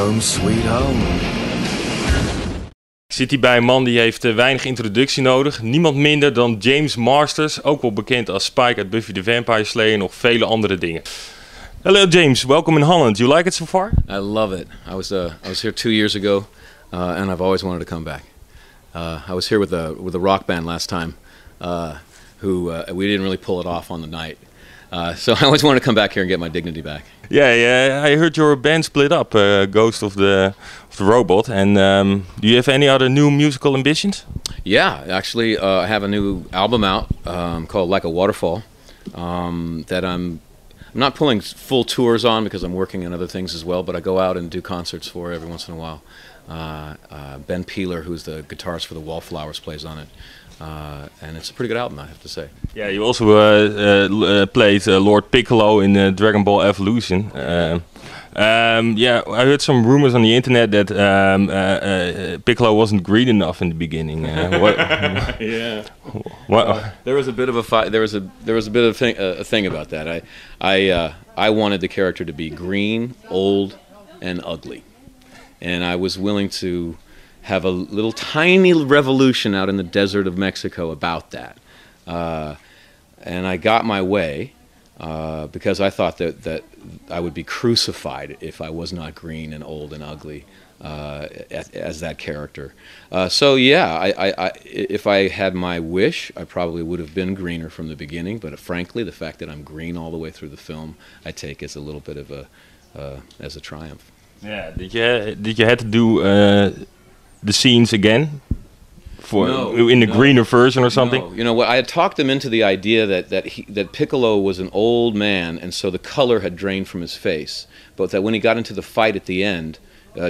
Home Sweet Home. Ik zit hier bij een man die heeft weinig introductie nodig. Niemand minder dan James Marsters, ook wel bekend als Spike uit Buffy the Vampire Slayer en nog vele andere dingen. Hello James, welcome in Holland. You like it so far? I love it. I was here 2 years ago, and I've always wanted to come back. I was here with a rock band last time, we didn't really pull it off on the night. So I always wanted to come back here and get my dignity back. Yeah, I heard your band split up, Ghost of the Robot. And do you have any other new musical ambitions? Yeah, actually, I have a new album out called Like a Waterfall that I'm not pulling full tours on because I'm working on other things as well, but I go out and do concerts for every once in a while. Ben Peeler, who's the guitarist for the Wallflowers, plays on it. And it's a pretty good album, I have to say. Yeah, you also played Lord Piccolo in Dragon Ball Evolution. Yeah, I heard some rumors on the internet that Piccolo wasn't green enough in the beginning. Yeah. What? There was a bit of a fight. There was a bit of a thing about that. I wanted the character to be green, old, and ugly, and I was willing to have a little tiny revolution out in the desert of Mexico about that. And I got my way because I thought that I would be crucified if I was not green and old and ugly as that character. So yeah, if I had my wish, I probably would have been greener from the beginning, but frankly, the fact that I'm green all the way through the film, I take as a little bit of as a triumph. Yeah, did you have to do the scenes again in the greener version or something? No. You know what? I had talked him into the idea that Piccolo was an old man, and so the color had drained from his face. But that when he got into the fight at the end,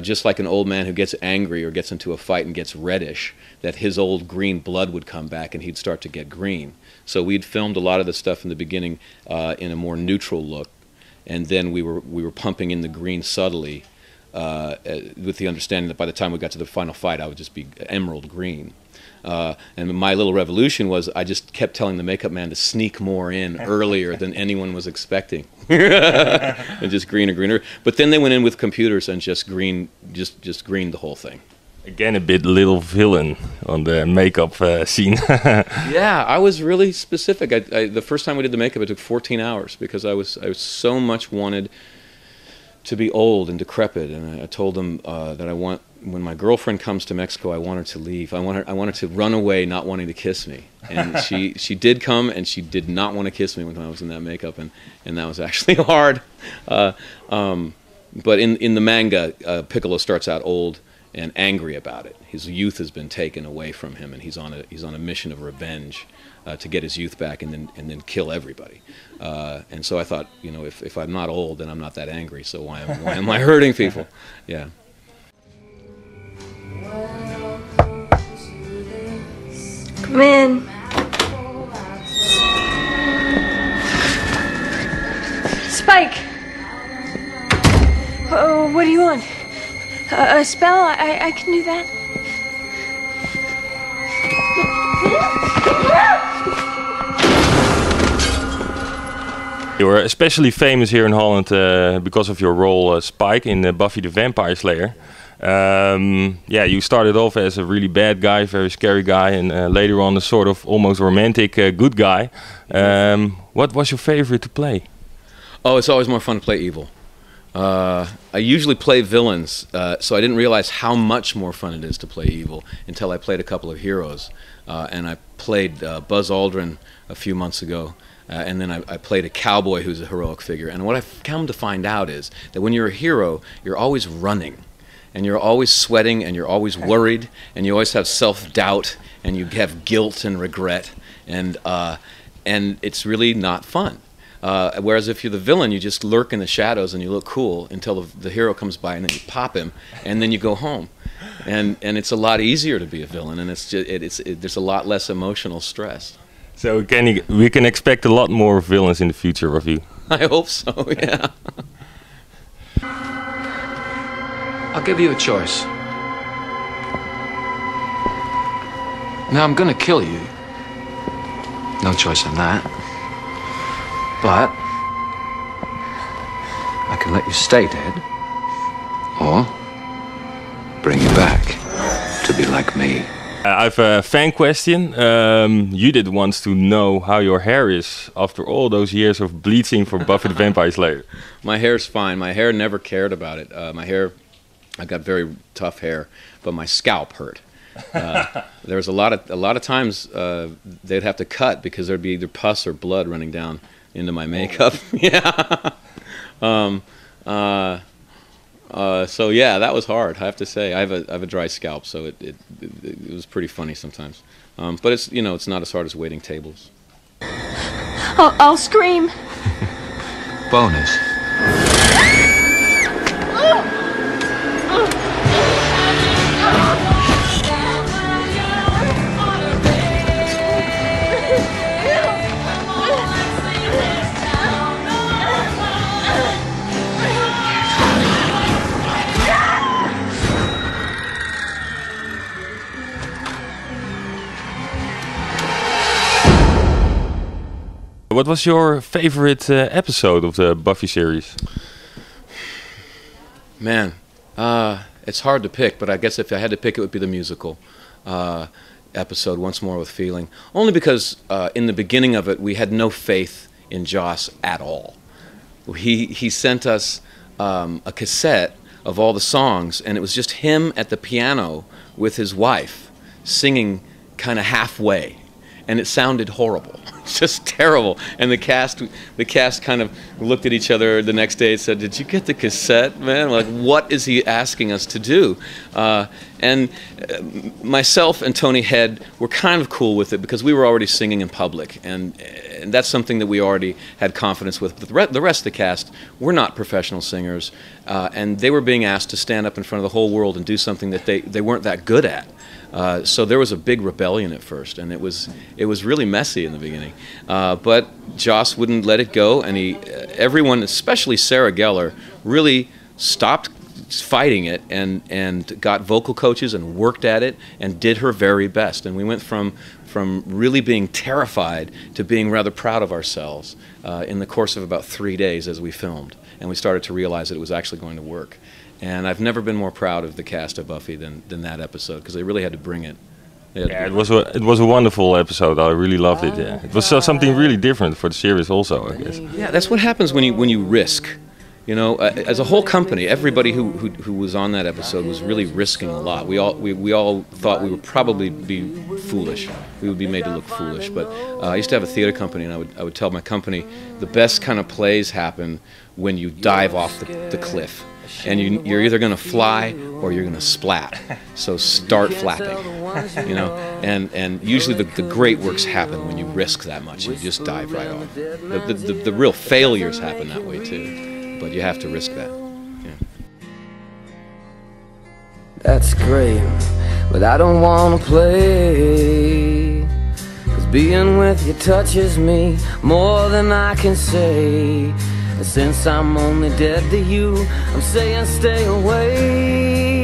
just like an old man who gets angry or gets into a fight and gets reddish, that his old green blood would come back and he'd start to get green. So we'd filmed a lot of the stuff in the beginning in a more neutral look, and then we were pumping in the green subtly. With the understanding that by the time we got to the final fight, I would just be emerald green. And my little revolution was I just kept telling the makeup man to sneak more in earlier than anyone was expecting. And just greener, greener. But then they went in with computers and just greened the whole thing. Again, a bit little villain on the makeup scene. Yeah, I was really specific. The first time we did the makeup, it took 14 hours because I was so much wanted to be old and decrepit, and I told them that when my girlfriend comes to Mexico, I want her to leave. I want her to run away, not wanting to kiss me. And she did come, and she did not want to kiss me when I was in that makeup, and that was actually hard. But in the manga, Piccolo starts out old and angry about it. His youth has been taken away from him, and he's on a mission of revenge to get his youth back and then kill everybody. And so I thought, you know, if I'm not old, then I'm not that angry. So why am I hurting people? Yeah. Come in. Spike. Oh, what do you want? A spell? I can do that. You were especially famous here in Holland because of your role Spike in Buffy the Vampire Slayer. Yeah, you started off as a really bad guy, very scary guy, and later on a sort of almost romantic good guy. What was your favorite to play? Oh, it's always more fun to play evil. I usually play villains, so I didn't realize how much more fun it is to play evil until I played a couple of heroes. And I played Buzz Aldrin a few months ago, and then I played a cowboy who's a heroic figure. And what I've come to find out is that when you're a hero, you're always running, and you're always sweating, and you're always worried, and you always have self-doubt, and you have guilt and regret, and it's really not fun. Whereas if you're the villain, you just lurk in the shadows and you look cool until the hero comes by, and then you pop him, and then you go home. And it's a lot easier to be a villain, and there's a lot less emotional stress. So we can expect a lot more villains in the future of you. I hope so, yeah. I'll give you a choice. Now I'm gonna kill you. No choice on that. But I can let you stay dead, or bring you back to be like me. I have a fan question. You did want to know how your hair is after all those years of bleaching for Buffy the Vampire Slayer. My hair's fine. My hair never cared about it. My hair, I got very tough hair, but my scalp hurt. There was a lot of times they'd have to cut because there'd be either pus or blood running down into my makeup. Yeah. So yeah, that was hard. I have to say, I have a dry scalp, so it was pretty funny sometimes. But it's, you know, it's not as hard as waiting tables. I'll scream. Bonus. What was your favorite episode of the Buffy series? Man, it's hard to pick, but I guess if I had to pick, it would be the musical episode, Once More with Feeling. Only because in the beginning of it, we had no faith in Joss at all. He sent us a cassette of all the songs, and it was just him at the piano with his wife singing kind of halfway, and it sounded horrible. Just terrible. And the cast kind of looked at each other the next day and said, "Did you get the cassette, man? Like, what is he asking us to do?" And myself and Tony Head were kind of cool with it because we were already singing in public, and that's something that we already had confidence with. But the rest of the cast were not professional singers, and they were being asked to stand up in front of the whole world and do something that they weren't that good at. So there was a big rebellion at first, and it was really messy in the beginning. But Joss wouldn't let it go, and everyone, especially Sarah Gellar, really stopped fighting it and got vocal coaches and worked at it and did her very best. And we went from really being terrified to being rather proud of ourselves in the course of about 3 days as we filmed, and we started to realize that it was actually going to work. And I've never been more proud of the cast of Buffy than that episode, because they really had to bring it. Yeah, it was a wonderful episode. I really loved it. Yeah. It was something really different for the series, also, I guess. Yeah, that's what happens when you risk. You know, as a whole company, everybody who was on that episode was really risking a lot. We all thought we would probably be foolish. We would be made to look foolish. But I used to have a theater company, and I would tell my company the best kind of plays happen when you dive off the cliff. And you're either going to fly or you're going to splat. So start flapping, you know. And usually the great works happen when you risk that much. You just dive right off. The real failures happen that way too, but you have to risk that. Yeah. That's great, but I don't want to play. 'Cause being with you touches me more than I can say. And since I'm only dead to you, I'm saying stay away.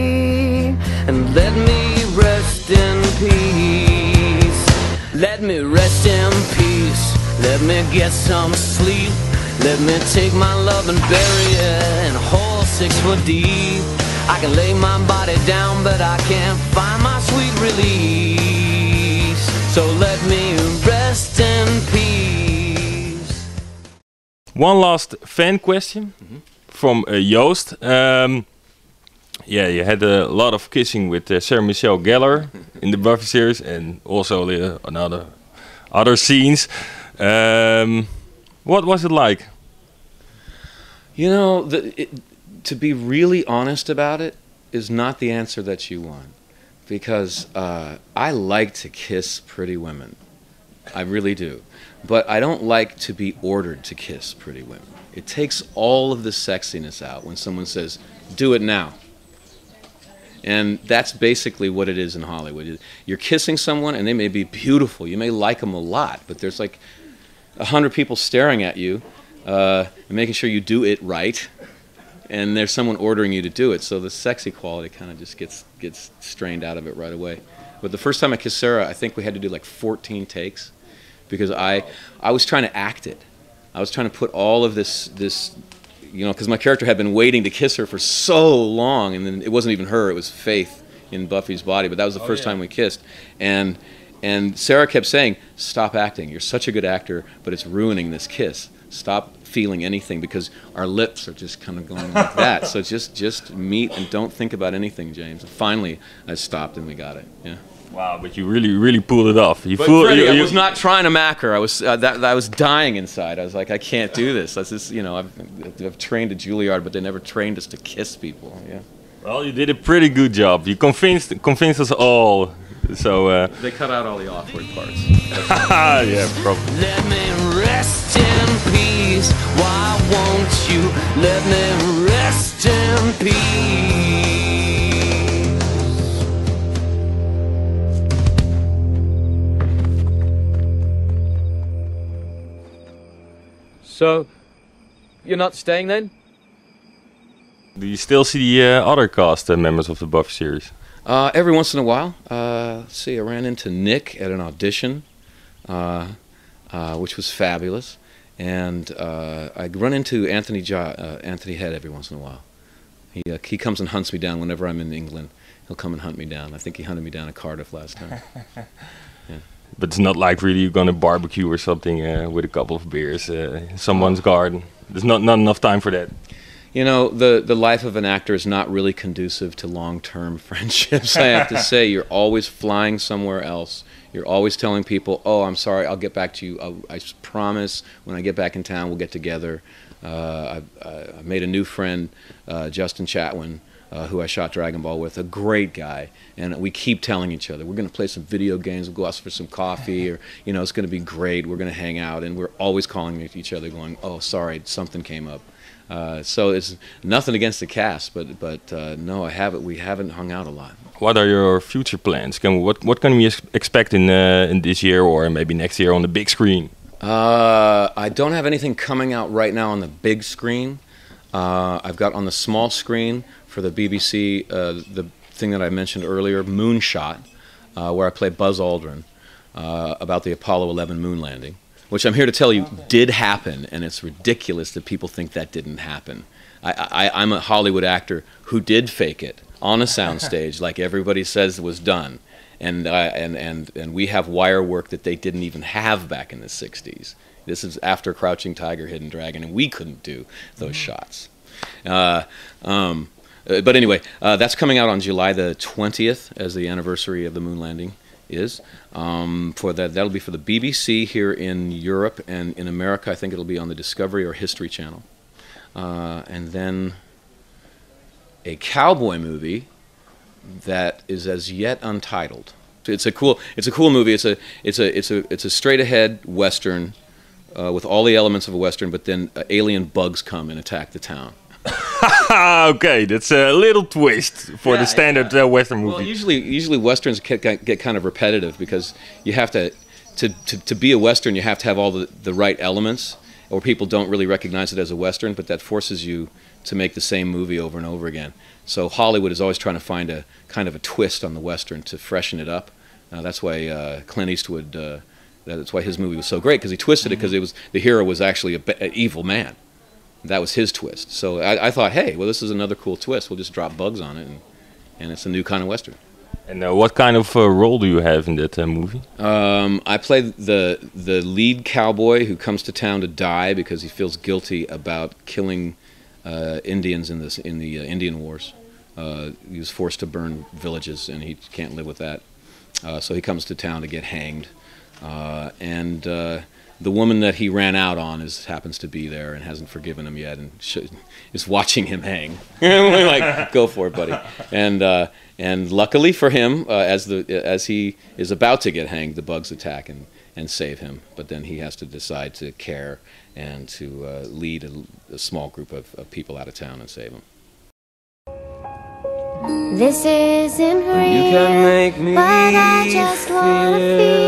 And let me rest in peace. Let me rest in peace. Let me get some sleep. Let me take my love and bury it in a hole 6 foot deep. I can lay my body down, but I can't find my sweet release. So let me rest in peace. One last fan question from Joost. Yeah, you had a lot of kissing with Sarah Michelle Gellar in the Buffy series, and also other scenes. What was it like? You know, to be really honest about it is not the answer that you want, because I like to kiss pretty women. I really do. But I don't like to be ordered to kiss pretty women. It takes all of the sexiness out when someone says, "Do it now." And that's basically what it is in Hollywood. You're kissing someone, and they may be beautiful. You may like them a lot, but there's like 100 people staring at you and making sure you do it right. And there's someone ordering you to do it. So the sexy quality kind of just gets strained out of it right away. But the first time I kissed Sarah, I think we had to do like 14 takes. Because I was trying to act it. I was trying to put all of this you know, because my character had been waiting to kiss her for so long, and then it wasn't even her; it was Faith in Buffy's body. But that was the first time we kissed, and Sarah kept saying, "Stop acting. You're such a good actor, but it's ruining this kiss. Stop feeling anything because our lips are just kind of going like that. So just meet and don't think about anything, James." And finally, I stopped and we got it. Yeah. Wow, but you really pulled it off. But Freddie, I was not trying to mack her. I was dying inside. I was like, I can't do this. That's just, you know, I've trained at Juilliard, but they never trained us to kiss people. Yeah. Well, you did a pretty good job. You convinced us all. So they cut out all the awkward parts. Yeah, probably. Let me rest in peace. Why won't you let me rest in peace? So, you're not staying then? Do you still see the other cast members of the Buffy series? Every once in a while. Let's see, I ran into Nick at an audition, which was fabulous. And I run into Anthony Head every once in a while. He comes and hunts me down whenever I'm in England. He'll come and hunt me down. I think he hunted me down at Cardiff last time. Yeah. But it's not like really you're gonna barbecue or something with a couple of beers in someone's garden. There's not enough time for that. You know, the life of an actor is not really conducive to long-term friendships, I have to say. You're always flying somewhere else. You're always telling people, oh, I'm sorry, I'll get back to you. I promise when I get back in town, we'll get together. I made a new friend, Justin Chatwin, who I shot Dragon Ball with, a great guy. And we keep telling each other, we're going to play some video games, we'll go out for some coffee, or, you know, it's going to be great, we're going to hang out. And we're always calling each other going, oh, sorry, something came up. So it's nothing against the cast, but no, we haven't hung out a lot. What are your future plans? What can we expect in this year or maybe next year on the big screen? I don't have anything coming out right now on the big screen. I've got on the small screen for the BBC the thing that I mentioned earlier, Moonshot, where I play Buzz Aldrin about the Apollo 11 moon landing. Which I'm here to tell you did happen, and it's ridiculous that people think that didn't happen. I'm a Hollywood actor who did fake it on a soundstage, like everybody says was done, and we have wire work that they didn't even have back in the '60s. This is after Crouching Tiger, Hidden Dragon, and we couldn't do those shots. But anyway, that's coming out on July the 20th as the anniversary of the moon landing is. That'll be for the BBC here in Europe, and in America I think it'll be on the Discovery or History Channel. And then a cowboy movie that is as yet untitled. It's a cool movie. It's a straight ahead Western with all the elements of a Western, but then alien bugs come and attack the town. Okay, that's a little twist for the standard Western movie. Well, usually Westerns get kind of repetitive because you have to be a Western, you have to have all the right elements, or people don't really recognize it as a Western, but that forces you to make the same movie over and over again. So Hollywood is always trying to find a kind of a twist on the Western to freshen it up. That's why Clint Eastwood, that's why his movie was so great, because he twisted it, because the hero was actually an evil man. That was his twist. So I thought, hey, well, this is another cool twist. We'll just drop bugs on it, and it's a new kind of Western. And what kind of role do you have in that movie? I play the lead cowboy who comes to town to die because he feels guilty about killing Indians in the Indian Wars. He was forced to burn villages, and he can't live with that. So he comes to town to get hanged, and the woman that he ran out on happens to be there and hasn't forgiven him yet, and is watching him hang. Like, go for it, buddy. And luckily for him, as he is about to get hanged, the bugs attack and save him. But then he has to decide to care and to lead a small group of people out of town and save him. This isn't real, You can make me but I just wanna feel